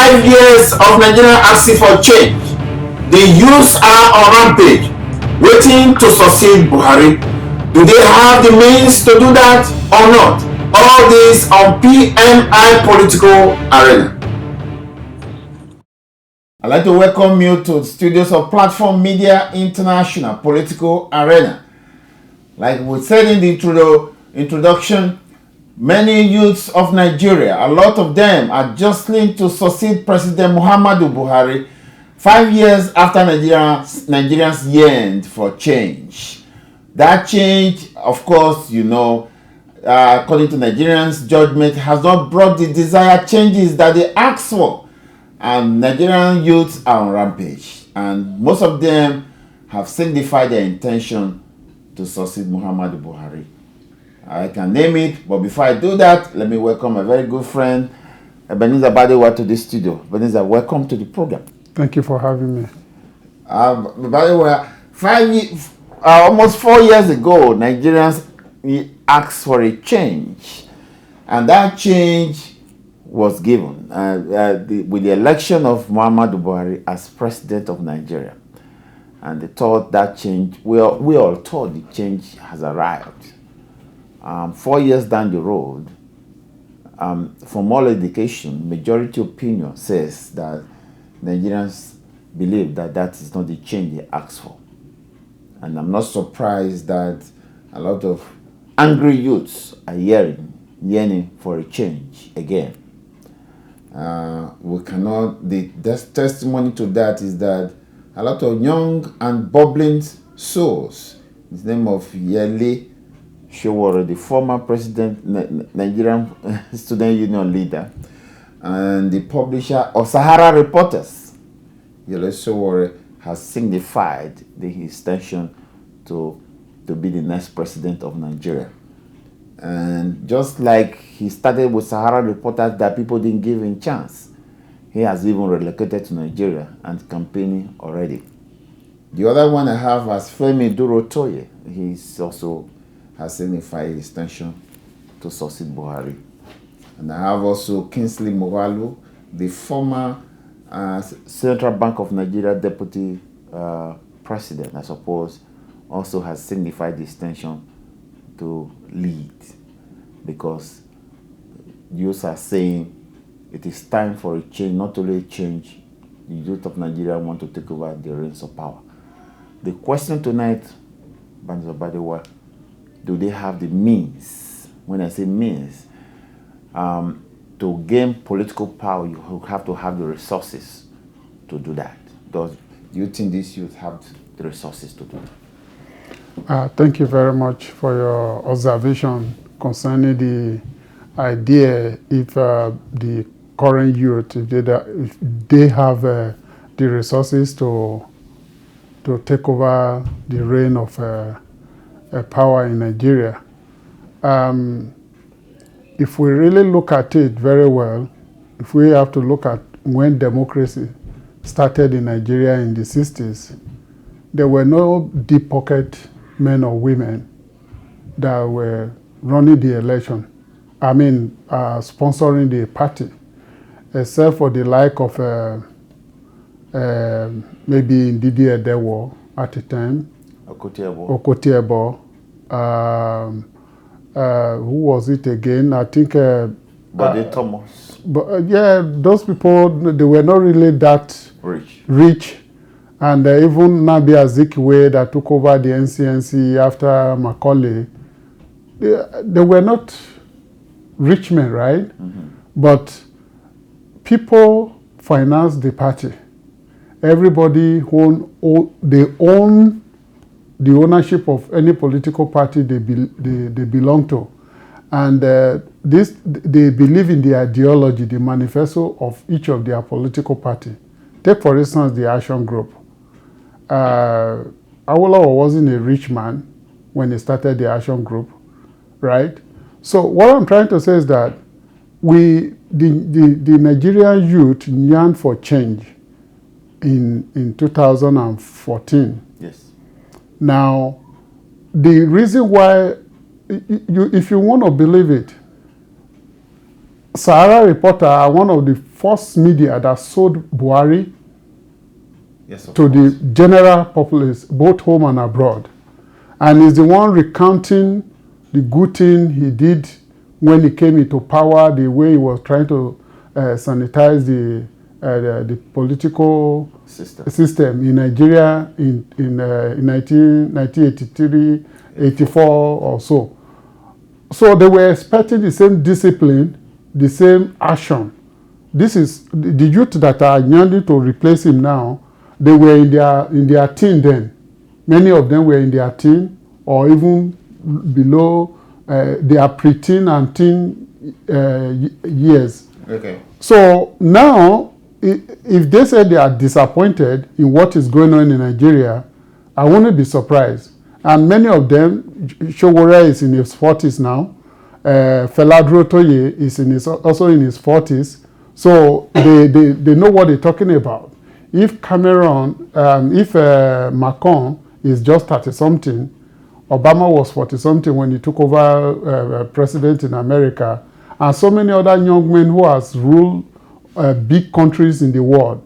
5 years of Nigeria asking for change. The youths are on rampage, waiting to succeed Buhari. Do they have the means to do that or not? All this on PMI Political Arena. I'd like to welcome you to the studios of Platform Media International Political Arena. Like we said in the introduction, many youths of Nigeria, a lot of them are jostling to succeed President Muhammadu Buhari 5 years after Nigerians yearned for change. That change, of course, according to Nigerians' judgment, has not brought the desired changes that they asked for. And Nigerian youths are on rampage. And most of them have signified their intention to succeed Muhammadu Buhari. I can name it, but before I do that, let me welcome a very good friend, Ebenezer Badewa, to the studio. Ebenezer, welcome to the program. Thank you for having me. Badewa, almost 4 years ago, Nigerians asked for a change, and that change was given with the election of Muhammadu Buhari as president of Nigeria. And they thought that change, we all thought the change has arrived. 4 years down the road, from all indication, majority opinion says that Nigerians believe that that is not the change they asked for. And I'm not surprised that a lot of angry youths are yearning for a change again. The testimony to that is that a lot of young and bubbling souls, his name of Yele Sowore, the former president, Nigerian student union leader, and the publisher of Sahara Reporters, Yele Sowore, has signified his intention to be the next president of Nigeria. And just like he started with Sahara Reporters that people didn't give him a chance, he has even relocated to Nigeria and campaigning already. The other one I have as Fela Durotoye. He also has signified his intention to succeed Buhari. And I have also Kingsley Moghalu, the former Central Bank of Nigeria deputy president, I suppose, also has signified his intention to lead, because youths are saying it is time for a change, not only a change, the youth of Nigeria want to take over the reins of power. The question tonight, Banza Badewa, do they have the means? When I say means, to gain political power, you have to have the resources to do that. Do you think these youth have the resources to do that? Thank you very much for your observation concerning the idea if the current youth, if they have the resources to take over the reign of power in Nigeria. If we really look at it very well, if we have to look at when democracy started in Nigeria in the 60s, there were no deep pocket men or women that were running the election. Sponsoring the party, except for the like of maybe Ndidi Edewo at the time, Okotiebo. Who was it again? I think Bode Thomas. Those people, they were not really that rich. And even Nabi Azikiwe that took over the NCNC after Macaulay, they were not rich men, right? Mm-hmm. But people financed the party. Everybody they own the ownership of any political party they belong to. And they believe in the ideology, the manifesto of each of their political party. Take, for instance, the Action Group. Awolowo wasn't a rich man when he started the Action Group, right? So what I'm trying to say is that the Nigerian youth yearned for change in 2014. Yes. Now, the reason why, if you want to believe it, Sahara Reporter are one of the first media that sold Buhari Yes, to the general populace, both home and abroad. And he's the one recounting the good thing he did when he came into power, the way he was trying to sanitize the political system in Nigeria in 1983, 84 or so. So they were expecting the same discipline, the same action. This is the youth that are yearning to replace him now. They were in their teen then. Many of them were in their teen or even below their preteen and teen years. Okay. So now, if they say they are disappointed in what is going on in Nigeria, I wouldn't be surprised. And many of them, Sowore is in his 40s now. Fela Durotoye is also in his 40s. So they know what they're talking about. If Macron is just 30-something, Obama was 40-something when he took over president in America, and so many other young men who has ruled big countries in the world,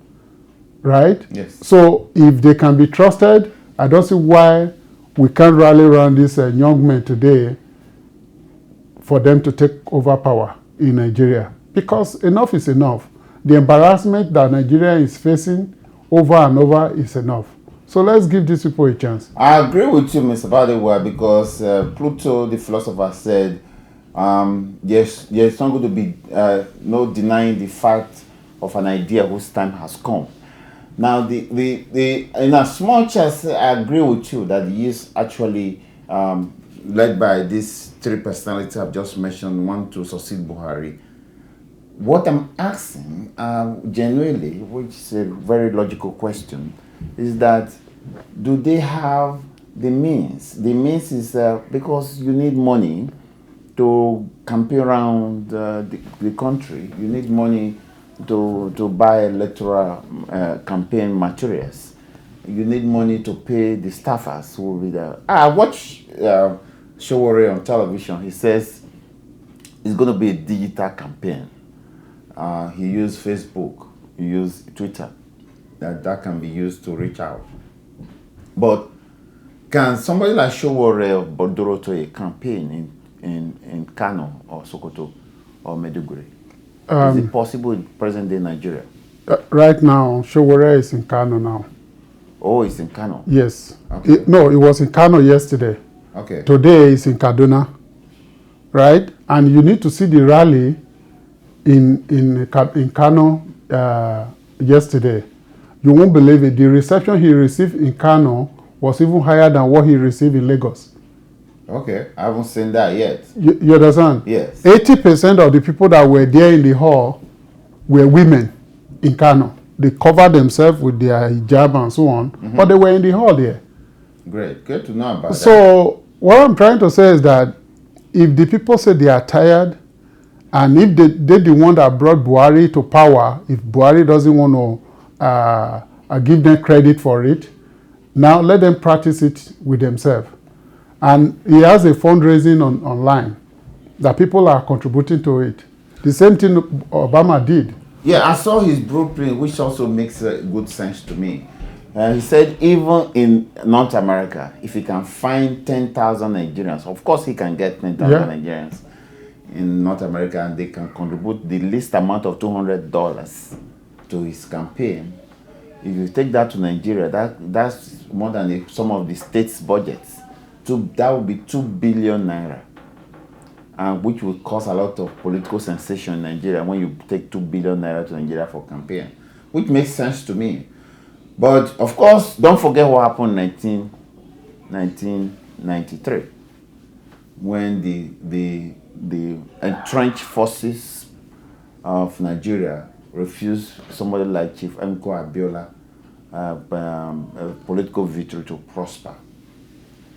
right? Yes. So if they can be trusted, I don't see why we can't rally around these young men today for them to take over power in Nigeria. Because enough is enough. The embarrassment that Nigeria is facing over and over is enough. So let's give these people a chance. I agree with you, Mr. Badewa, because Pluto, the philosopher, said there's not going to be no denying the fact of an idea whose time has come. Now, in as much as I agree with you that he is actually led by these three personalities I've just mentioned, one to succeed Buhari, what I'm asking genuinely, which is a very logical question, is that do they have the means? The means is because you need money to campaign around the country. You need money to buy electoral campaign materials. You need money to pay the staffers who will be there. I watch Sowore on television. He says it's going to be a digital campaign. He used Facebook, he used Twitter. That can be used to reach out. But can somebody like Sowore or Durotoye campaign in Kano or Sokoto or Maiduguri? Is it possible in present-day Nigeria? Right now, Sowore is in Kano now. Oh, it's in Kano? Yes. Okay. It was in Kano yesterday. Okay. Today it's in Kaduna, right? And you need to see the rally in Kano yesterday. You won't believe it. The reception he received in Kano was even higher than what he received in Lagos. Okay, I haven't seen that yet. You understand? Yes. 80% of the people that were there in the hall were women in Kano. They covered themselves with their hijab and so on, but they were in the hall there. Great, good to know about that. So what I'm trying to say is that if the people say they are tired, and if they're the one that brought Buhari to power, if Buhari doesn't want to give them credit for it, now let them practice it with themselves. And he has a fundraising online that people are contributing to it. The same thing Obama did. Yeah, I saw his blueprint, which also makes good sense to me. He said even in North America, if he can find 10,000 Nigerians, of course he can get 10,000 Nigerians in North America, and they can contribute the least amount of $200 to his campaign. If you take that to Nigeria, that's more than some of the states' budgets. That would be 2 billion naira, which will cause a lot of political sensation in Nigeria when you take 2 billion naira to Nigeria for campaign, which makes sense to me. But of course, don't forget what happened in 1993, when the entrenched forces of Nigeria refused somebody like Chief Mko Abiola a political victory to prosper.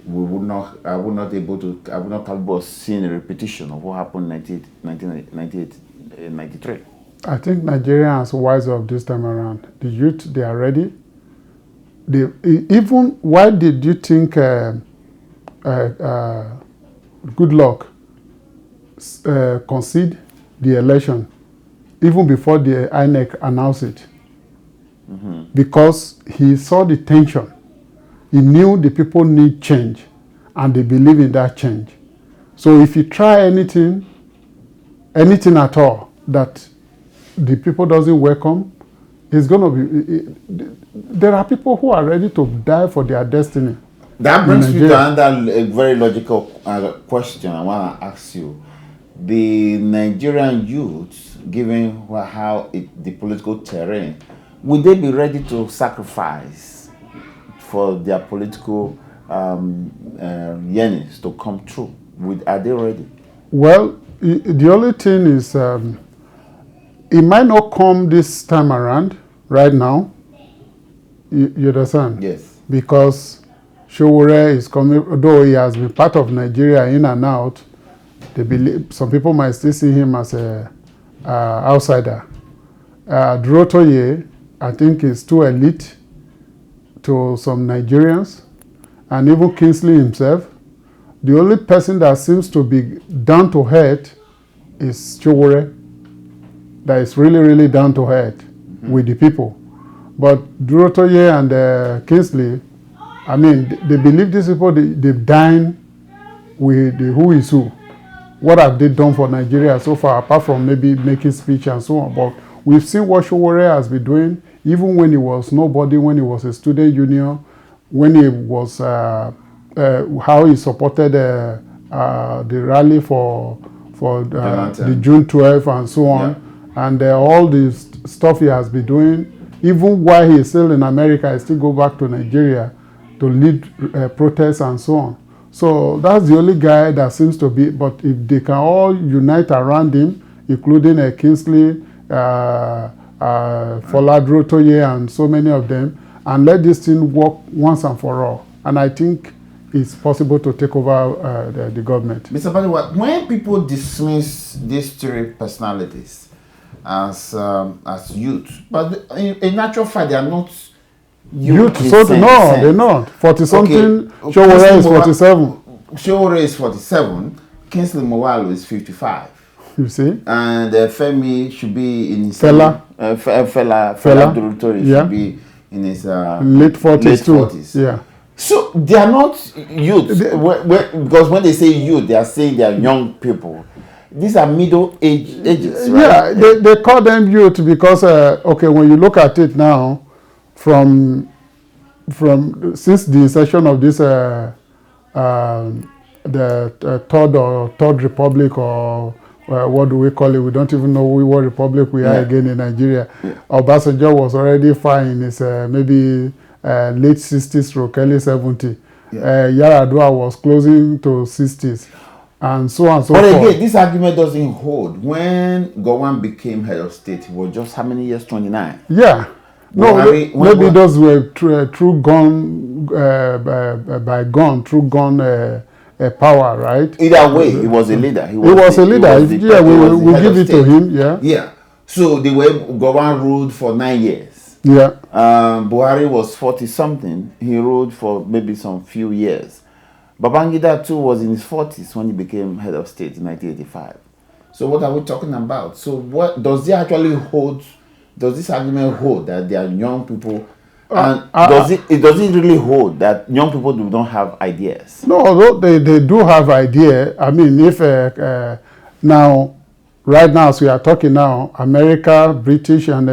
I would not capable of seeing a repetition of what happened in 1993. I think Nigerians are wise up this time around. The youth, they are ready. Why did you think Good Luck concede the election even before the INEC announced it. Because he saw the tension. He knew the people need change, and they believe in that change. So if you try anything at all that the people doesn't welcome, it's going to be. There are people who are ready to die for their destiny. That brings me to another very logical question I want to ask you. The Nigerian youth, given how the political terrain, would they be ready to sacrifice for their political yearnings to come true? Are they ready? Well, the only thing is, it might not come this time around, right now. You understand? Yes. Because Sowore is coming, though he has been part of Nigeria in and out, they believe, some people might still see him as a outsider. Durotoye, I think, is too elite to some Nigerians, and even Kingsley himself. The only person that seems to be down to earth is Sowore, that is really, really down to earth with the people. But Durotoye and Kingsley, I mean, they believe these people, they've dined with the who is who. What have they done for Nigeria so far, apart from maybe making speech and so on? But we've seen what Sowore has been doing, even when he was nobody, when he was a student union, when he was, how he supported the rally for the June 12th and so on. Yeah. And all this stuff he has been doing. Even while he is still in America, he still go back to Nigeria to lead protests and so on. So that's the only guy that seems to be, but if they can all unite around him, including Kingsley, Fela Durotoye, and so many of them, and let this thing work once and for all. And I think it's possible to take over the government. Mr. Badiwa, when people dismiss these three personalities as youth, but in actual fact, they are not youth. So no, they're not. 40-something. Okay. Sowore is 47. Sowore is 47. Kingsley Moghalu is 55. You see? And Femi should be in his Fela Durotoye should be in his late 40s too. Yeah. So they are not youth, because when they say youth, they are saying they are young people. These are middle ages, right? Yeah, they call them youth because okay, when you look at it now, from since the inception of this the third republic, or what do we call it? We don't even know what republic we are again in Nigeria. Yeah. Obasanjo was already fine in his maybe late 60s or early 70s. Yeah. Yaradua was closing to 60s. And so on and so forth. But again, this argument doesn't hold. When Gowon became head of state, he was just how many years? 29. Yeah. No, maybe those were true gun power, right? Either way, he was a leader. He was a leader. Yeah, we give it to him. Yeah. Yeah. So the way Gowon ruled for 9 years. Yeah. Buhari was 40-something. He ruled for maybe some few years. Babangida too was in his 40s when he became head of state in 1985. So what are we talking about? So what does it actually hold? Does this argument hold that they are young people? And does it really hold that young people don't have ideas? No, although they do have ideas. I mean, if now, right now, as we are talking now, America, British, and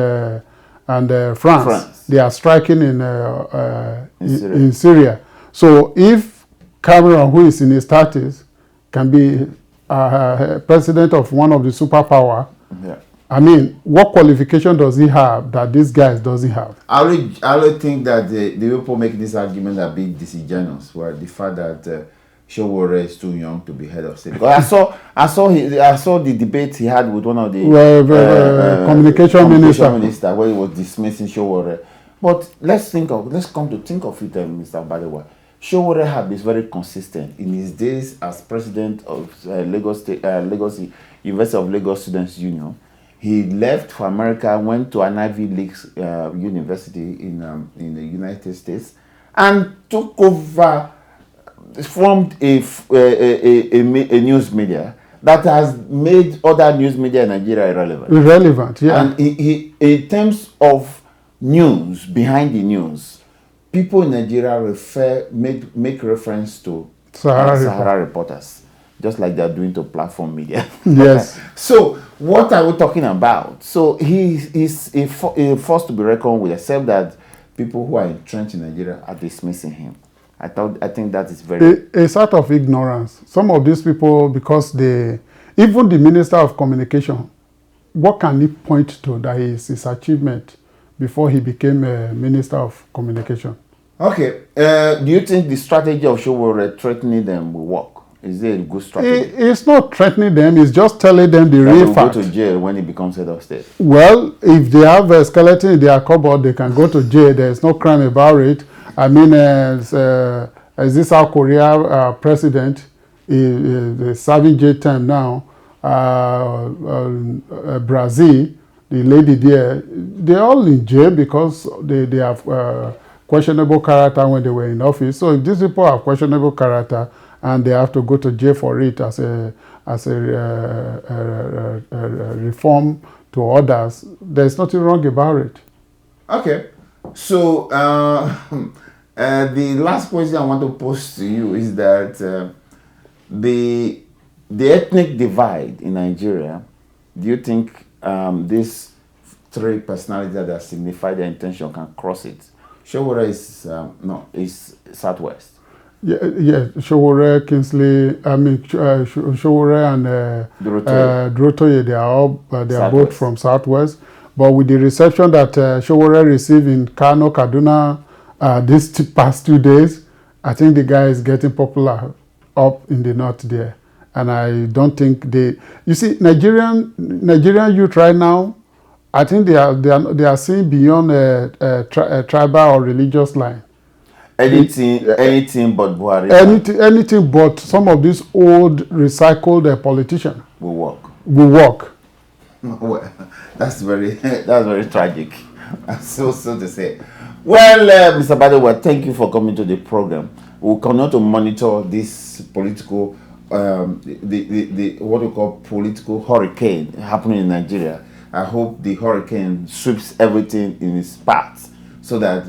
France, they are striking in Syria. So if Cameron, who is in his 30s, can be president of one of the superpower. Yeah. I mean, what qualification does he have that these guys doesn't have? I really think that the people make this argument a bit disingenuous, where the fact that Sowore is too young to be head of state. Because I saw the debate he had with one of the communication minister where he was dismissing Sowore. But let's come to think of it, Mr. Badiwa. Sowore had been very consistent in his days as president of University of Lagos Students Union. He left for America, went to an Ivy League university in the United States, and took over, formed a news media, that has made other news media in Nigeria irrelevant. Irrelevant, yeah. And in terms of news, behind the news, people in Nigeria make reference to Sahara reporters, just like they are doing to platform media. Yes. So what are we talking about? So he's a force to be reckoned with, except that people who are entrenched in Nigeria are dismissing him. I think that is very... A sort of ignorance. Some of these people, because even the Minister of Communication, what can he point to that is his achievement before he became a Minister of Communication? Okay. Do you think the strategy of Sowore threatening them will work? Is it a good strategy? It's not threatening them. It's just telling them the real fact. Go to jail when he becomes head of state. Well, if they have a skeleton in their cupboard, they can go to jail. There's no crime about it. I mean, as this South Korea president is serving jail time now, Brazil, the lady there, they're all in jail because they have questionable character when they were in office. So if these people have questionable character and they have to go to jail for it as a reform to others, there's nothing wrong about it. Okay. So the last question I want to pose to you is that the ethnic divide in Nigeria, do you think these three personalities that signify their intention can cross it? Sowore is Southwest. Yeah, Sowore, Kingsley, Sowore and Durotoye, they are both from Southwest. But with the reception that Sowore received in Kano, Kaduna these past 2 days, I think the guy is getting popular up in the north there. And I don't think you see, Nigerian youth right now, I think they are seeing beyond a tribal or religious line. Anything but Buhari. Anything but some of these old recycled politicians will work. Well, that's very tragic. So to say. Well, Mr. Badewa, thank you for coming to the program. We'll continue to monitor this political, the what we call political hurricane happening in Nigeria. I hope the hurricane sweeps everything in its path, so that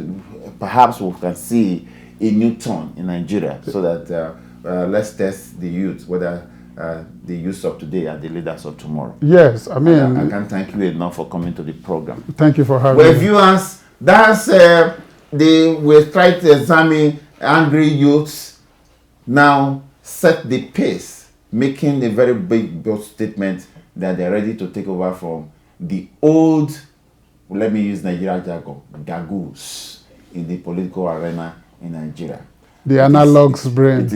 perhaps we can see a new turn in Nigeria. So that let's test the youth whether the youth of today are the leaders of tomorrow. Yes, I mean, I can't thank you enough for coming to the program. Thank you for having me. Viewers, that's we try to examine angry youths now set the pace, making a very big bold statement that they're ready to take over from the old, let me use Nigeria jargon, gagoos in the political arena in Nigeria. The analogs brain.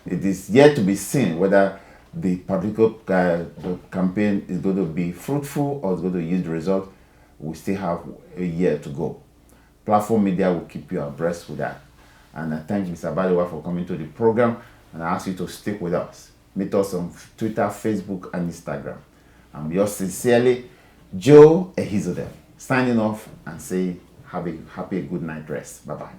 It is yet to be seen whether the political campaign is going to be fruitful or is going to yield the result. We still have a year to go. Platform media will keep you abreast with that. And I thank Mr. Badewa for coming to the program, and I ask you to stick with us. Meet us on Twitter, Facebook, and Instagram. I'm yours sincerely, Joe Ehizodem, signing off and say have a good night rest. Bye-bye.